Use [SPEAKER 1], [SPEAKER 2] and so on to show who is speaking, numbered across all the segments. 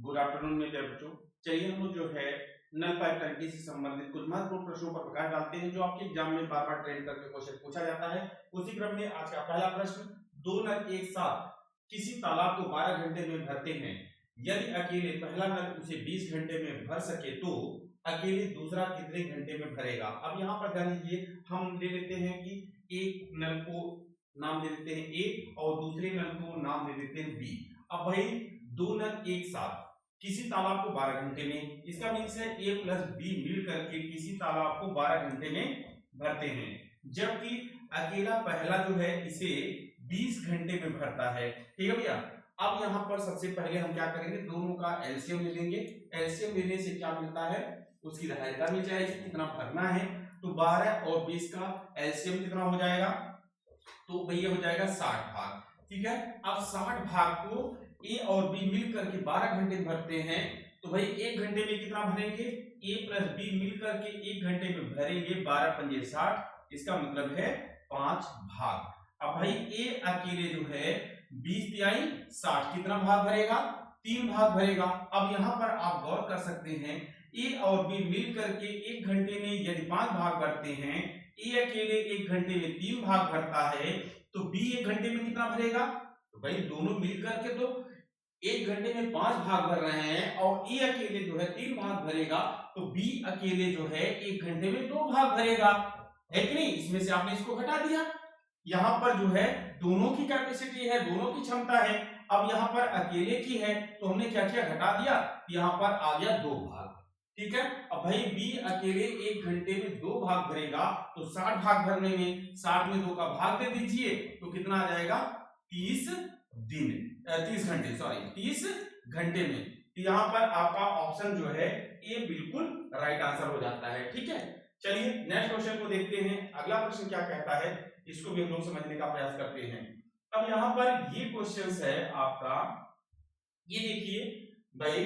[SPEAKER 1] Good afternoon मेरे बच्चों। चलिए हम लोग जो है नल पाइप टंकी से संबंधित कुछ महत्वपूर्ण प्रश्नों पर प्रकाश डालते हैं जो आपके एग्जाम में बार बार ट्रेन करके क्वेश्चन पूछा जाता है। उसी क्रम में आज का पहला प्रश्न, दो नल एक साथ किसी तालाब को 12 घंटे में भरते हैं। यदि अकेले पहला नल उसे 20 घंटे में भर सके तो अकेले दूसरा कितने घंटे में भरेगा। अब यहाँ पर ध्यान दीजिए, हम ले लेते हैं कि एक नल को नाम दे देते हैं ए और दूसरे नल को नाम दे देते हैं बी। अब भाई दो नल एक साथ किसी तालाब को 12 घंटे में, इसका मीन्स है ए प्लस बी मिल करके किसी तालाब को 12 घंटे में भरते हैं, जबकि अकेला पहला जो है इसे 20 घंटे में भरता है। ठीक है भैया। अब यहाँ पर सबसे पहले हम क्या करेंगे, दोनों का एलसीएम ले लेंगे। एलसीएम लेने से क्या मिलता है, उसकी धारिता मिल जाएगी, कितना भरना है। तो 12 और 20 का एलसीएम कितना हो जाएगा, तो भैया हो जाएगा 60 भाग। ठीक है। अब 60 भाग को ए और बी मिल करके 12 घंटे भरते हैं, तो भाई 1 घंटे में कितना भरेंगे, ए प्लस बी मिल करके 1 घंटे में भरेंगे 12 पंजे 60, इसका मतलब है 5 भाग। अब भाई ए अकेले जो है 20 तिहाई 60 कितना भाग भरेगा, 3 भाग भरेगा। अब यहाँ पर आप गौर कर सकते हैं, ए और बी मिल करके 1 घंटे में यदि 5 भाग भरते हैं, ए अकेले 1 घंटे में 3 भाग भरता है, तो बी 1 घंटे में कितना भरेगा, तो भाई दोनों मिल करके तो 1 घंटे में 5 भाग भर रहे हैं और ए अकेले जो है 3 भाग भरेगा, तो बी अकेले जो है 1 घंटे में 2 भाग भरेगा, है कि नहीं। इसमें से आपने इसको घटा दिया। यहाँ पर जो है दोनों की कैपेसिटी है, दोनों की क्षमता है। अब यहाँ पर अकेले की है तो हमने क्या किया, घटा दिया, यहाँ पर आ गया 2 भाग। ठीक है। अब भाई बी अकेले 1 घंटे में 2 भाग भरेगा, तो 60 भाग भरने में 60 में 2 का भाग दे दीजिए, तो कितना आ जाएगा 30 घंटे, सॉरी 30 घंटे में। तो यहाँ पर आपका ऑप्शन जो है ये बिल्कुल राइट आंसर हो जाता है। ठीक है। चलिए नेक्स्ट क्वेश्चन को देखते हैं। अगला प्रश्न क्या कहता है, इसको भी हम लोग समझने का प्रयास करते हैं। अब यहाँ पर ये क्वेश्चन है आपका, ये देखिए भाई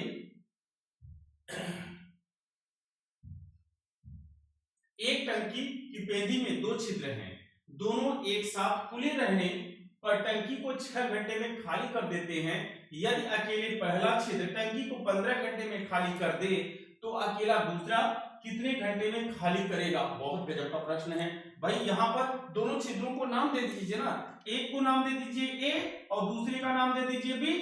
[SPEAKER 1] एक टंकी की पेंदी में 2 छिद्र हैं, दोनों एक साथ खुले रहने पर टंकी को 6 घंटे में खाली कर देते हैं। यदि अकेले पहला छिद्र टंकी को 15 घंटे में खाली कर दे तो अकेला दूसरा कितने घंटे में खाली करेगा। बहुत गजब का प्रश्न है भाई। यहाँ पर दोनों छिद्रों को नाम दे दीजिए ना, एक को नाम दे दीजिए ए और दूसरे का नाम दे दीजिए बी,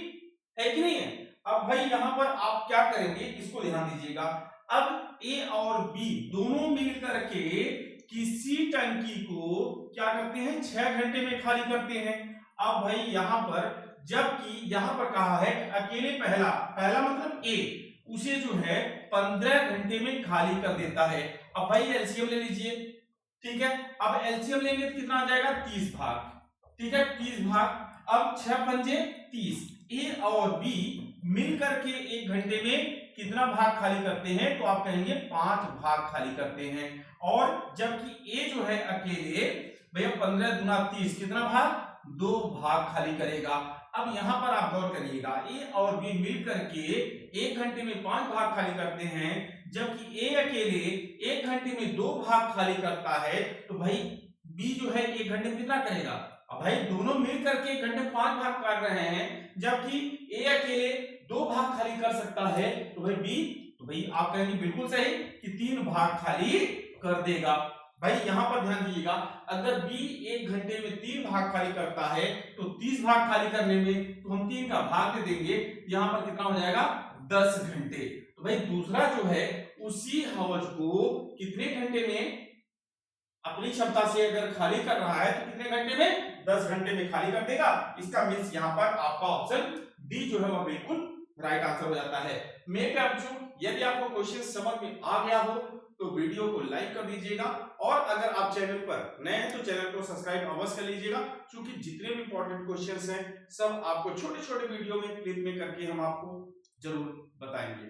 [SPEAKER 1] है कि नहीं है। अब भाई यहाँ पर आप क्या करेंगे, इसको ध्यान दीजिएगा। अब ए और बी दोनों मिलकर के किसी टंकी को क्या करते हैं, 6 घंटे में खाली करते हैं। अब भाई यहाँ पर जबकि यहाँ पर कहा है कि अकेले पहला मतलब ए, उसे जो है 15 घंटे में खाली कर देता है। अब भाई एलसीएम ले लीजिए। ठीक है। अब एलसीएम लेंगे तो कितना आ जाएगा, 30 भाग। ठीक है, 30 भाग। अब 6 पंजे 30, ए और बी मिल करके 1 घंटे में कितना भाग खाली करते हैं, तो आप कहेंगे 5 भाग खाली करते हैं। और जबकि ए जो है अकेले भैया 15 दूना 30 कितना भाग, 2 भाग खाली करेगा। अब यहाँ पर आप गौर करिएगा, ए और बी मिल करके 1 घंटे में 5 भाग खाली करते हैं, जबकि ए अकेले 1 घंटे में 2 भाग खाली करता है, तो भाई बी जो है 1 घंटे में कितना करेगा। अब भाई दोनों मिल करके 1 घंटे में 5 भाग कर रहे हैं, जबकि ए अकेले 2 भाग खाली कर सकता है, तो भाई बी, तो भाई आप कहेंगे बिल्कुल सही कि 3 भाग खाली कर देगा। भाई यहाँ पर ध्यान दीजिएगा, अगर बी 1 घंटे में 3 भाग खाली करता है तो 30 भाग खाली करने में तो हम 3 का भाग दे देंगे, यहाँ पर कितना हो जाएगा 10 घंटे। तो भाई दूसरा जो है उसी हवज को कितने घंटे में अपनी क्षमता से अगर खाली कर रहा है तो कितने घंटे में, 10 घंटे में खाली कर देगा। इसका मीन्स यहाँ पर आपका ऑप्शन डी जो है वह बिल्कुल राइट आंसर हो जाता है। मेरे प्यारे बच्चों, यदि आपको क्वेश्चन समझ में आ गया हो तो वीडियो को लाइक कर दीजिएगा, और अगर आप चैनल पर नए हैं तो चैनल को सब्सक्राइब अवश्य कर लीजिएगा, क्योंकि जितने भी इंपॉर्टेंट क्वेश्चंस हैं सब आपको छोटे छोटे वीडियो में क्लिप में करके हम आपको जरूर बताएंगे।